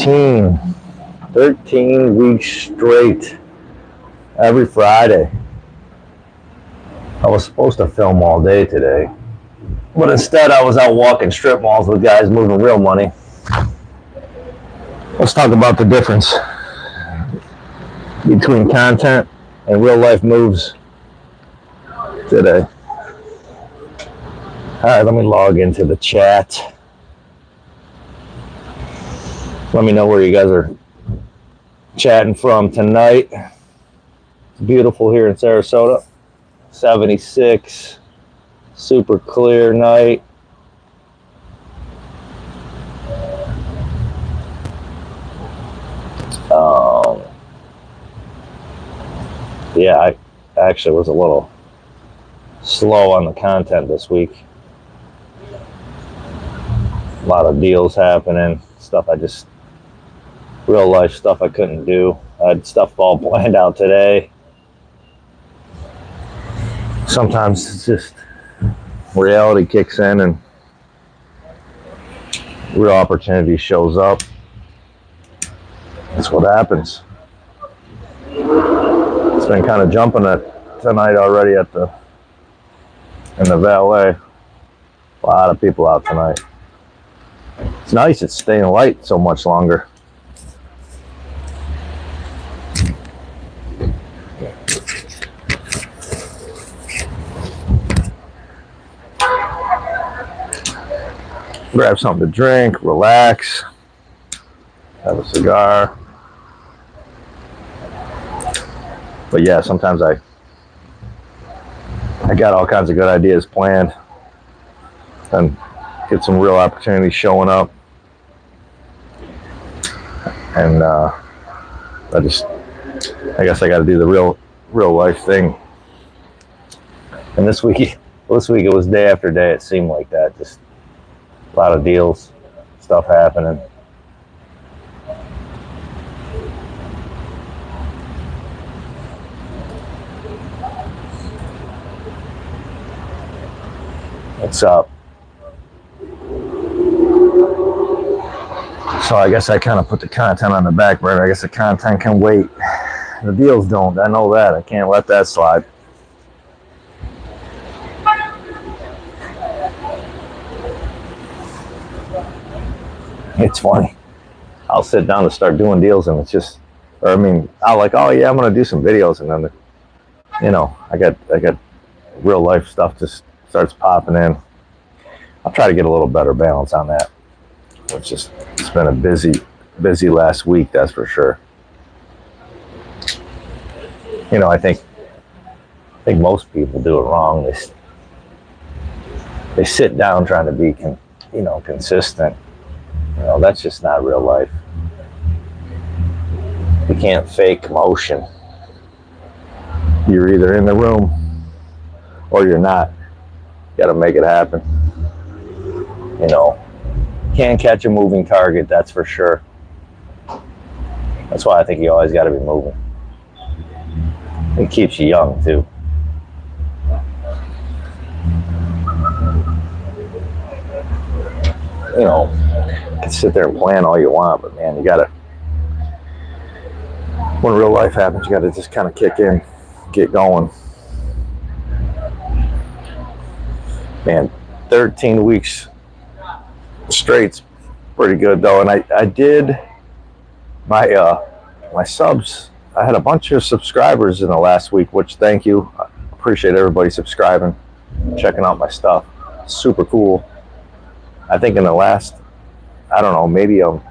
13 weeks straight, every Friday. I was supposed to film all day today, but instead I was out walking strip malls with guys moving real money. Let's talk about the difference between content and real life moves today. All right, let me log into the chat. Let me know where you guys are chatting from tonight. It's beautiful here in Sarasota. 76, super clear night. Yeah, I actually was a little slow on the content this week. A lot of deals happening, stuff real life stuff I couldn't do. I had stuff all planned out today. Sometimes it's just reality kicks in and real opportunity shows up. That's what happens. It's been kind of jumping tonight already in the Valet. A lot of people out tonight. It's nice it's staying light so much longer. Grab something to drink, relax, have a cigar. But yeah, sometimes I got all kinds of good ideas planned and get some real opportunities showing up. And I guess I got to do the real life thing. And this week it was day after day. It seemed like that. Just a lot of deals, stuff happening. What's up? So I guess I kind of put the content on the back burner. I guess the content can wait. The deals don't. I know that. I can't let that slide. It's funny. I'll sit down to start doing deals and it's just, I'll like, oh yeah, I'm gonna do some videos, and then, I got real life stuff just starts popping in. I'll try to get a little better balance on that. It's been a busy last week, that's for sure. I think most people do it wrong. They sit down trying to be consistent. That's just not real life. You can't fake motion. You're either in the room or you're not. You got to make it happen. Can't catch a moving target, that's for sure. That's why I think you always got to be moving. It keeps you young too. You can sit there and plan all you want, but man, when real life happens, you gotta just kind of kick in, get going. Man, 13 weeks straight's pretty good though. And I did my subs. I had a bunch of subscribers in the last week, which thank you. I appreciate everybody subscribing, checking out my stuff. Super cool. I think in the last, I don't know, maybe a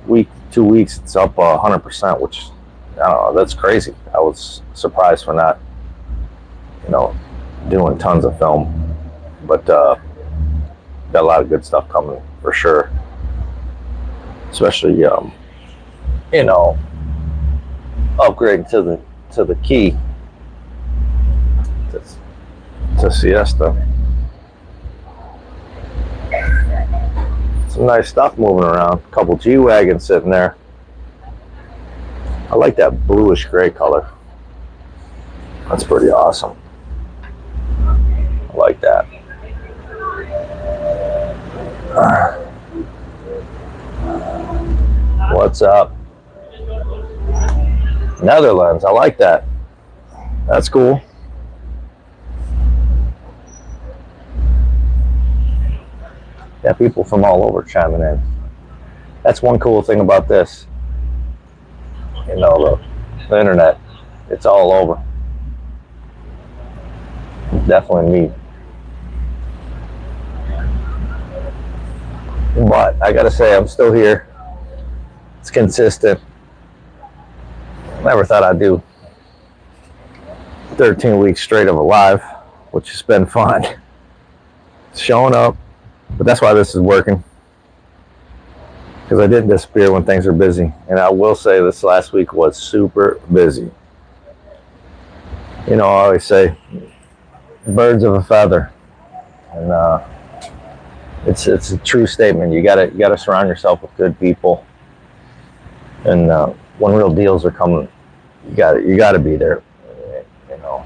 week, 2 weeks, it's up 100%, which, I don't know, that's crazy. I was surprised for not, doing tons of film. But got a lot of good stuff coming for sure. Especially, upgrading to the key to Siesta. Some nice stuff moving around. A couple G-Wagons sitting there. I like that bluish gray color. That's pretty awesome. I like that. What's up? Netherlands. I like that. That's cool. Yeah, people from all over chiming in. That's one cool thing about this. You know, the internet. It's all over. Definitely neat. But I gotta say, I'm still here. It's consistent. Never thought I'd do 13 weeks straight of a live, which has been fun. Showing up, but that's why this is working. Because I didn't disappear when things are busy. And I will say this last week was super busy. You know, I always say, birds of a feather. And it's a true statement. You gotta surround yourself with good people. And when real deals are coming, you gotta be there. You know,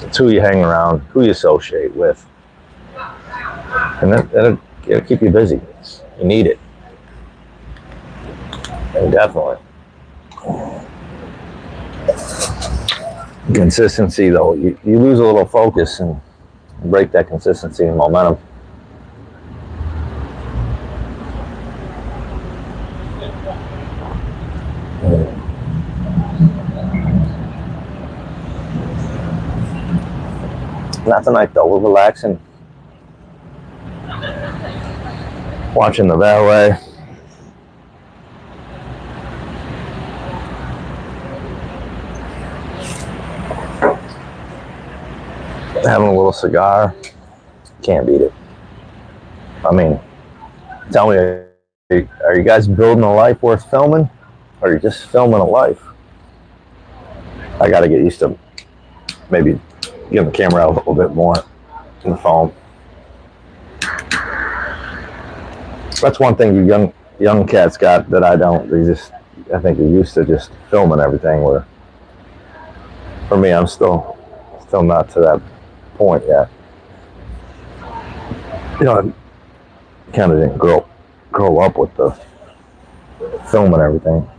it's who you hang around, who you associate with, and it'll keep you busy. You need it, and definitely consistency. Though you lose a little focus and break that consistency and momentum. Not tonight though. We're relaxing, watching the Valet. Having a little cigar. Can't beat it. I mean, tell me, are you guys building a life worth filming? Or are you just filming a life? I got to get used to maybe getting the camera out a little bit more in the phone. That's one thing you young cats got that I don't. I think they're used to just filming everything. Where for me, I'm still not to that point yet. You know, I kind of didn't grow up with the film and everything.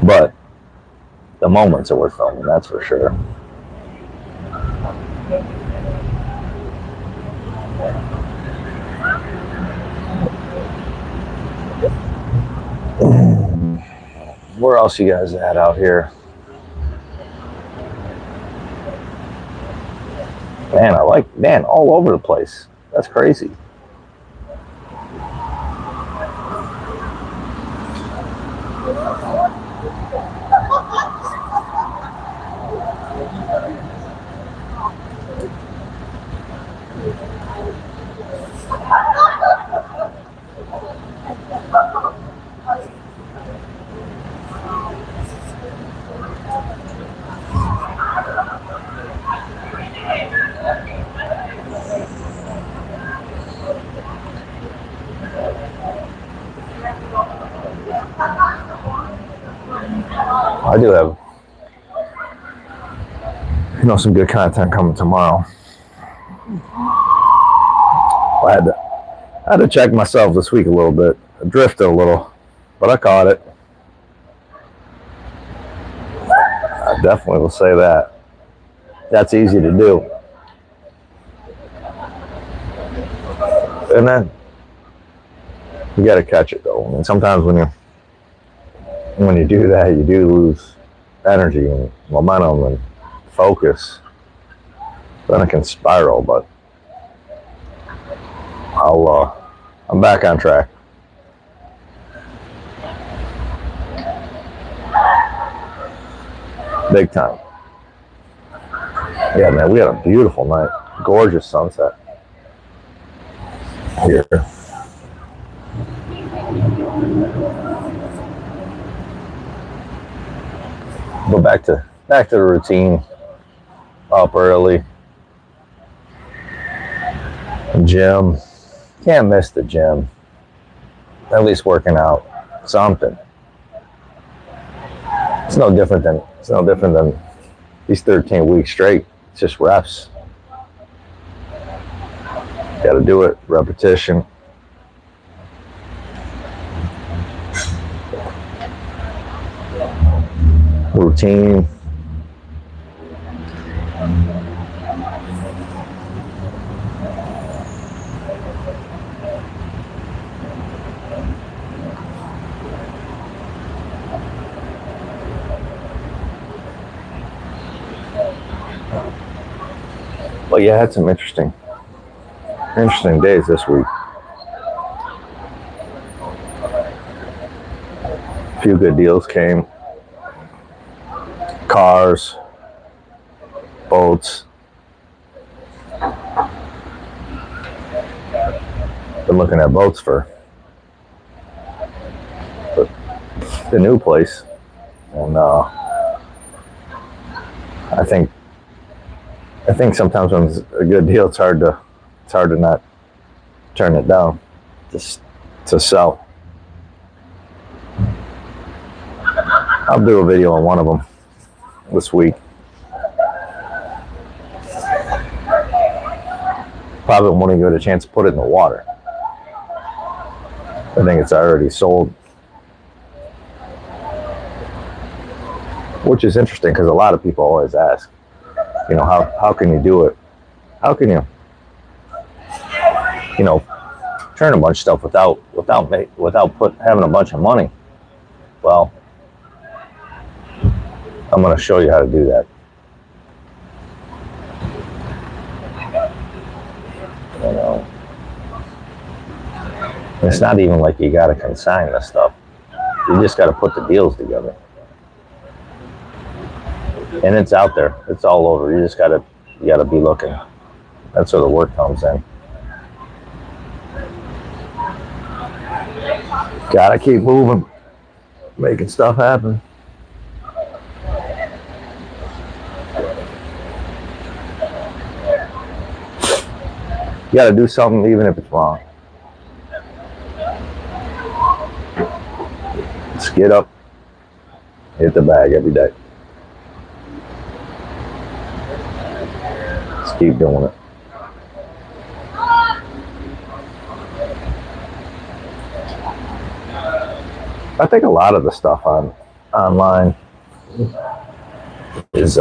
But the moments are worth filming, that's for sure. Where else you guys at out here? Man, all over the place. That's crazy. I do have, some good content coming tomorrow. I had to check myself this week a little bit. I drifted a little, but I caught it. I definitely will say that. That's easy to do. And then you got to catch it though. I mean, sometimes when you do that, you do lose energy and momentum and focus. Then it can spiral, but I'm back on track. Big time. Yeah, man, we had a beautiful night. Gorgeous sunset here. Go back to the routine. Up early. Gym. Can't miss the gym. At least working out something. It's no different than these 13 weeks straight. It's just reps. Got to do it. Repetition. routine. But yeah, I had some interesting days this week. A few good deals came. Cars, boats. Been looking at boats for the new place, and I think sometimes when it's a good deal, it's hard to not turn it down, just to sell. I'll do a video on one of them this week. Probably won't even get a chance to put it in the water. I think it's already sold. Which is interesting because a lot of people always ask, you know, how can you do it? How can you turn a bunch of stuff without having a bunch of money? Well, I'm going to show you how to do that. You know, it's not even like you got to consign this stuff. You just got to put the deals together. And it's out there. It's all over. You just got to be looking. That's where the work comes in. Gotta keep moving, making stuff happen. You gotta do something even if it's wrong. Just get up, hit the bag every day. Just keep doing it. I think a lot of the stuff online is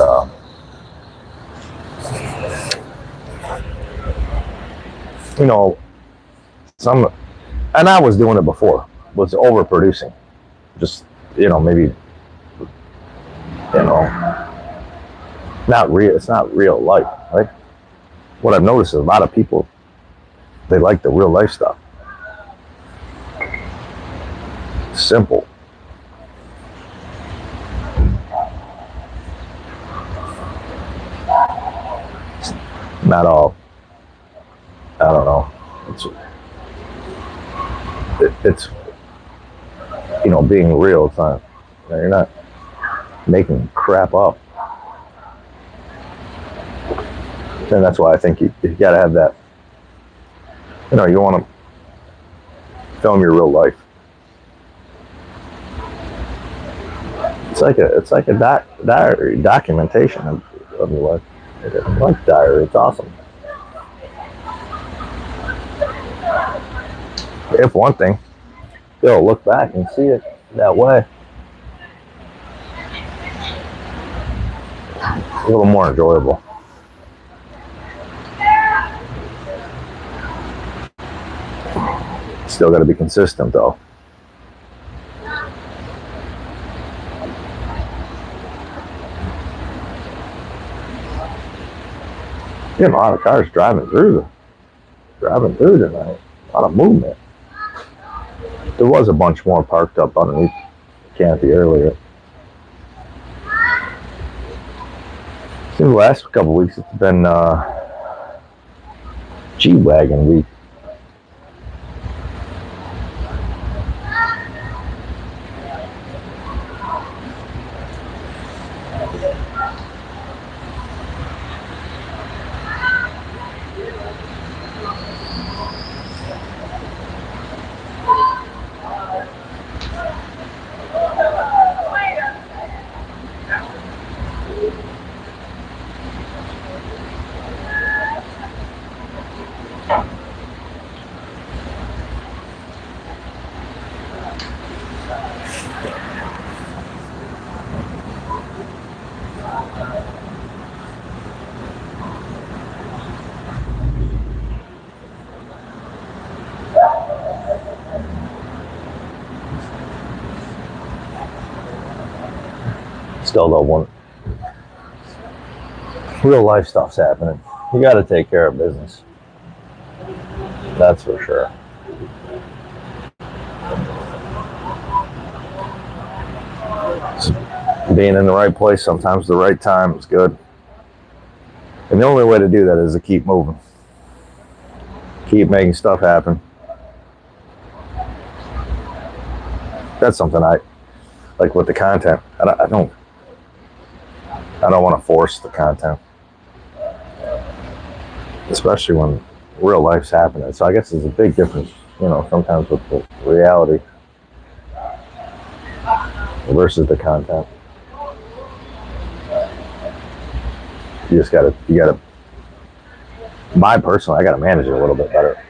some, and I was doing it before, was overproducing. Just, maybe, not real. It's not real life, right? What I've noticed is a lot of people, they like the real life stuff. Simple. Not all. I don't know. It's being real. It's not. You're not making crap up. And that's why I think you got to have that. You want to film your real life. It's like a diary, documentation of your life. I like diary. It's awesome. If one thing, you'll look back and see it that way. A little more enjoyable. Still got to be consistent though. A lot of cars driving through tonight. A lot of movement. There was a bunch more parked up underneath the canopy earlier. In the last couple of weeks, it's been G-Wagon week. Still though, when real life stuff's happening, you got to take care of business. That's for sure. Being in the right place sometimes, the right time is good. And the only way to do that is to keep moving. Keep making stuff happen. That's something I like with the content. I don't want to force the content, especially when real life's happening. So I guess there's a big difference, sometimes with the reality versus the content. You gotta, I gotta manage it a little bit better.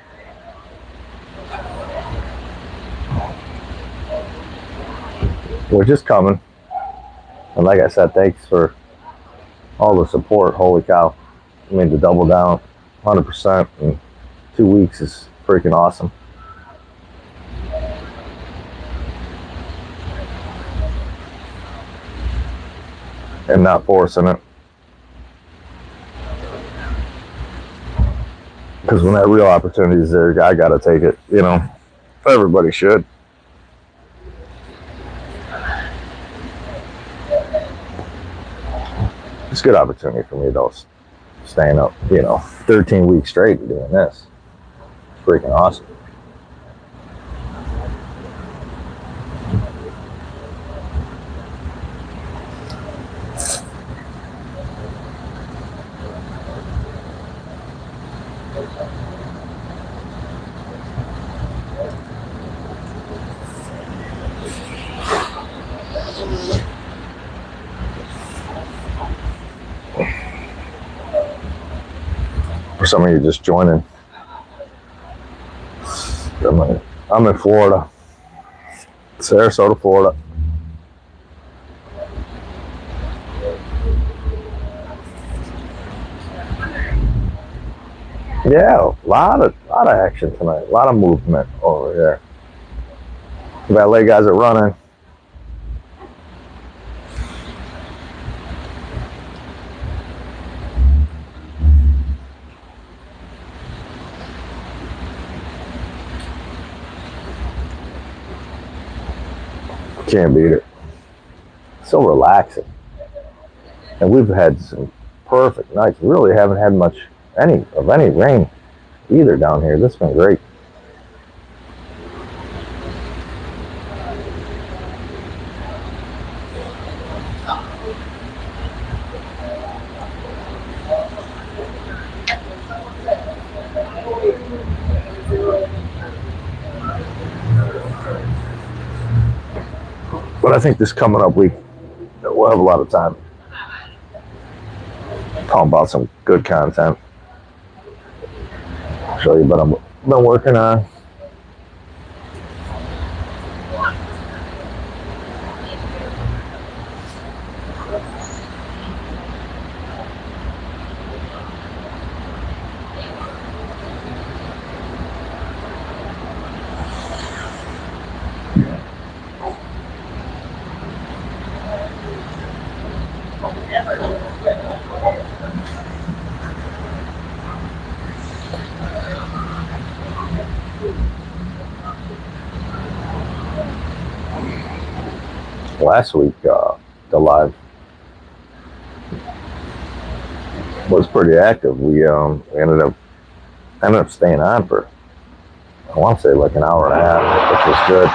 We're just coming. And like I said, thanks for all the support. Holy cow. I mean, to double down 100% in 2 weeks is freaking awesome. And not forcing it. Because when that real opportunity is there, I gotta take it, Everybody should. It's a good opportunity for me though, staying up, 13 weeks straight and doing this. It's freaking awesome. For some of you just joining, I'm in Florida, Sarasota, Florida. Yeah, a lot of action tonight, a lot of movement over here. Valet guys are running. Can't beat it. So relaxing. And we've had some perfect nights. We really haven't had any rain either down here. This has been great. But I think this coming up week, we'll have a lot of time talking about some good content. I'll show you what I've been working on. Last week, the live was pretty active. We ended up staying on for, I want to say, like an hour and a half, which was good.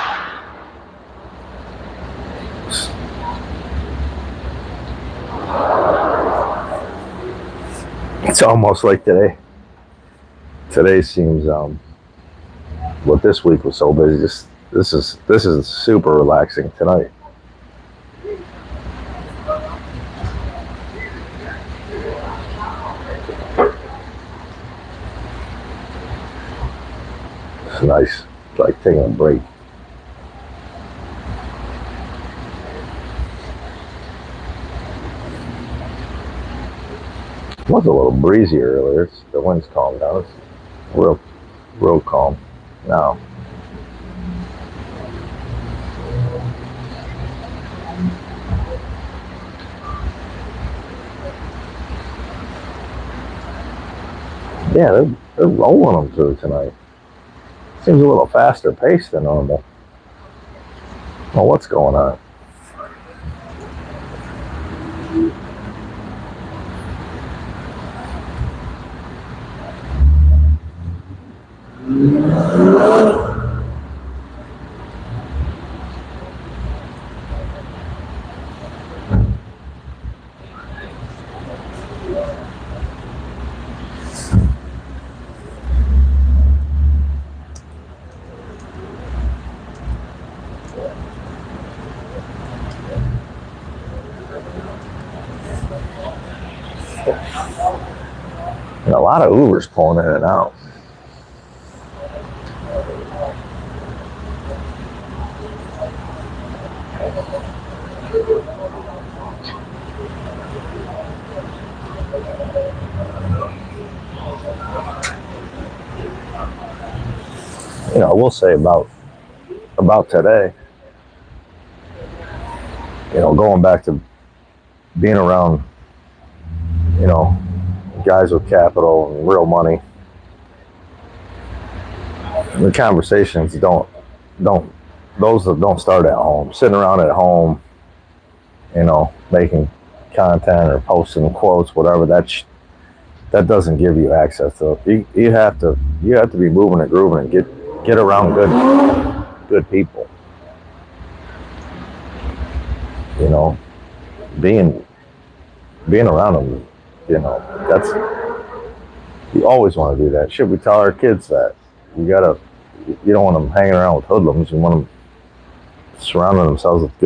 It's almost like today. Today seems, what this week was so busy. This is super relaxing tonight. It's nice. It's like taking a break. It was a little breezy earlier. The wind's calmed down. It's real calm now. Yeah, they're rolling them through tonight. Seems a little faster paced than normal. Well, what's going on? And a lot of Ubers pulling in and out. You know, I will say about today, you know, going back to being around, you know, guys with capital and real money, the conversations don't those that don't start at home, sitting around at home, you know, making content or posting quotes, whatever. That doesn't give you access to it. You have to be moving and grooving and get around good people. You know, being around them, you know, that's, you always want to do that. Should we tell our kids that? You don't want them hanging around with hoodlums. You want them surrounding themselves with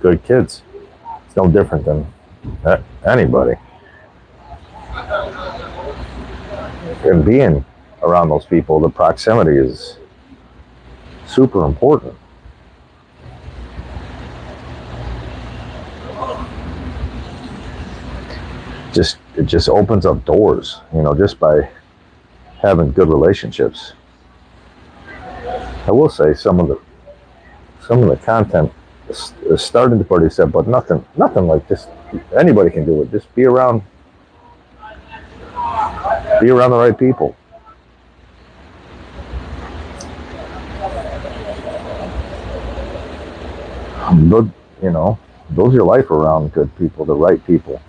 good kids. It's no different than anybody. And being around those people, the proximity is super important. It just opens up doors, you know, just by having good relationships. I will say some of the content is starting to pretty simple, but nothing like this. Anybody can do it. Just be around the right people. But, you know, build your life around good people, the right people.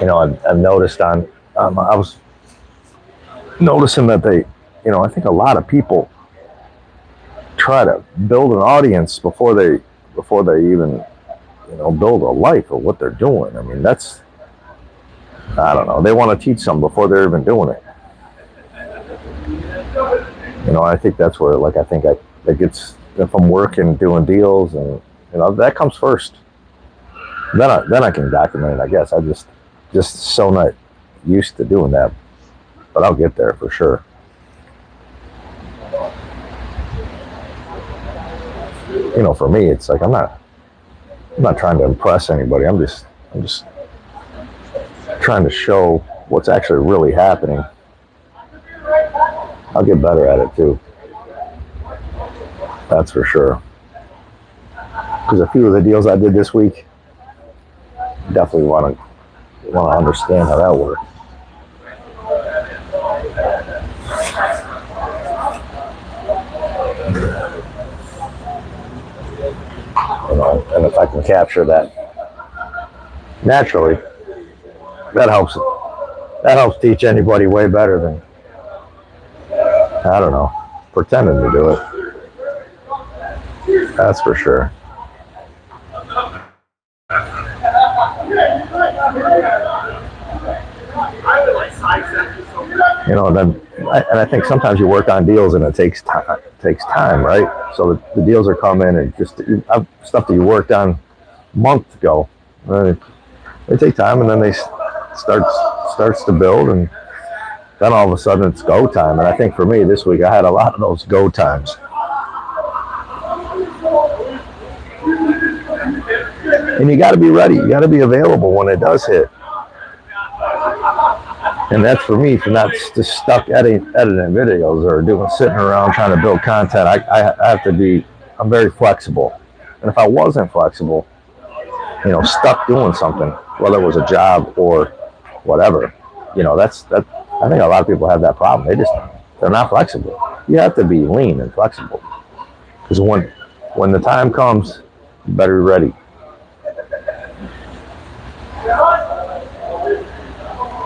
You know, I've noticed I was noticing that they, you know, I think a lot of people try to build an audience before they even, you know, build a life of what they're doing. I mean, I don't know. They want to teach them before they're even doing it. You know, I think that's where, like, that gets, if I'm working, doing deals, and, you know, that comes first. Then I can document it, I guess. I just so not used to doing that, but I'll get there for sure. You know, for me, it's like I'm not trying to impress anybody. I'm just trying to show what's actually really happening. I'll get better at it too. That's for sure. Because a few of the deals I did this week, definitely want to understand how that works. You know, and if I can capture that naturally, that helps teach anybody way better than, I don't know, pretending to do it. That's for sure. You know, and I think sometimes you work on deals and it takes time, right? So the deals are coming and just stuff that you worked on a month ago. They take time, and then they starts to build, and then all of a sudden it's go time. And I think for me this week I had a lot of those go times. And you got to be ready. You got to be available when it does hit. And that's for me, for not just stuck editing videos or sitting around trying to build content. I have to be, I'm very flexible. And if I wasn't flexible, stuck doing something, whether it was a job or whatever, that. I think a lot of people have that problem. They're not flexible. You have to be lean and flexible. Because when the time comes, you better be ready.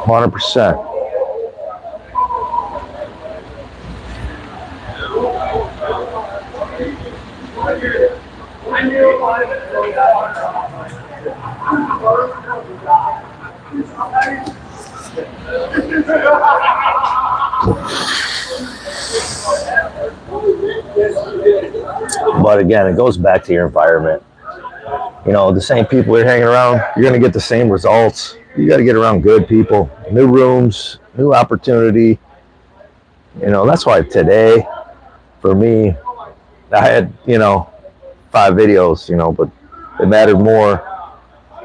100%. But again, it goes back to your environment. The same people you're hanging around, you're going to get the same results. You got to get around good people, new rooms, new opportunity. That's why today, for me, I had, 5 videos, but it mattered more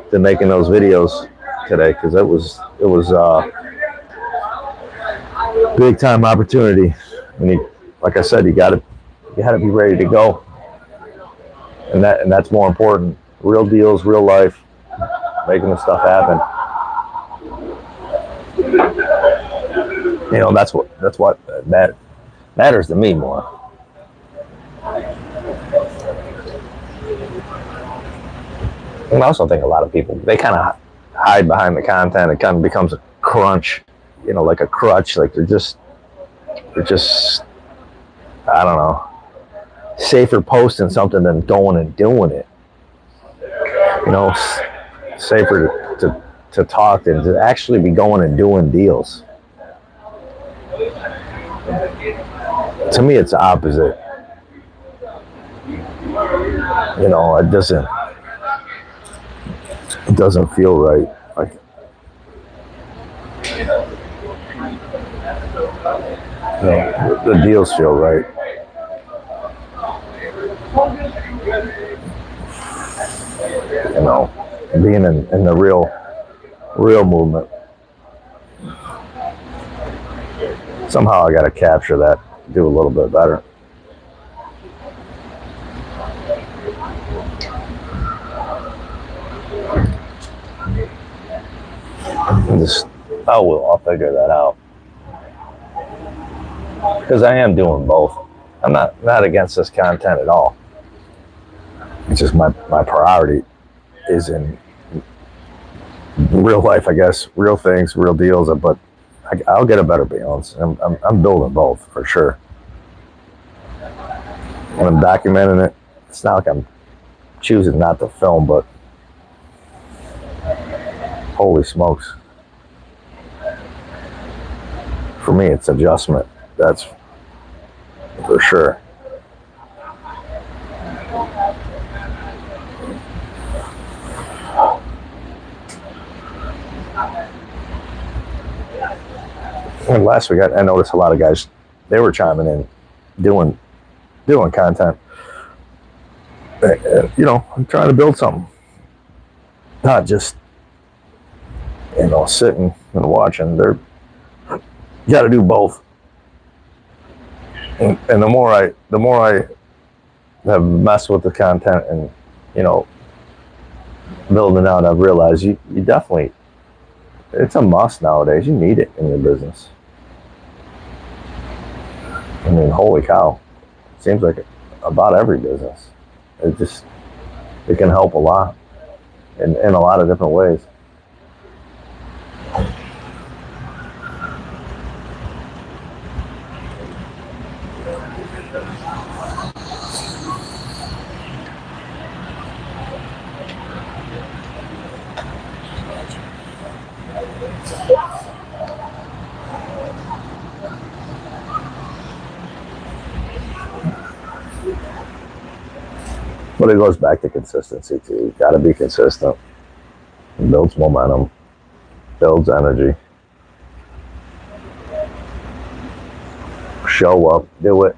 than making those videos today because it was big time opportunity. And like I said, you got to be ready to go, and that's more important. Real deals, real life, making the stuff happen. That's what matters to me more. And I also think a lot of people, they kind of hide behind the content. It kind of becomes a crunch, like a crutch. Like they're just, I don't know, safer posting something than going and doing it. Safer to talk than to actually be going and doing deals. To me, it's the opposite. It doesn't feel right. Like, the deals feel right. Being in the real movement. Somehow I got to capture that, do a little bit better. I'll figure that out. Because I am doing both. I'm not against this content at all. It's just my priority is in real life, I guess, real things, real deals. But I'll get a better balance. I'm building both for sure. When I'm documenting it, it's not like I'm choosing not to film, but holy smokes. For me, it's adjustment. That's for sure. And last week, I noticed a lot of guys, they were chiming in, doing content. I'm trying to build something. Not just, sitting and watching. You got to do both. And the more I have messed with the content and, building out, I've realized you definitely, it's a must nowadays. You need it in your business. I mean, holy cow. It seems like about every business. It can help a lot in a lot of different ways. But it goes back to consistency too. You got to be consistent. It builds momentum, builds energy. Show up, do it.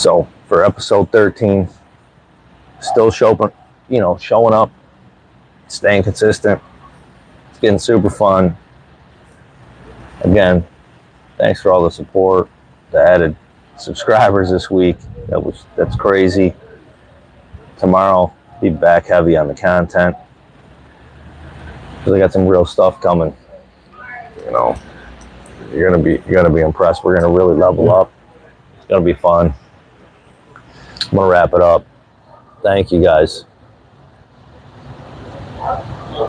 So for episode 13, still showing up, staying consistent. It's getting super fun. Again, thanks for all the support. The added subscribers this week. That's crazy. Tomorrow, be back heavy on the content, because I got some real stuff coming. You know, you're gonna be impressed. We're gonna really level up. It's gonna be fun. I'm gonna wrap it up. Thank you guys.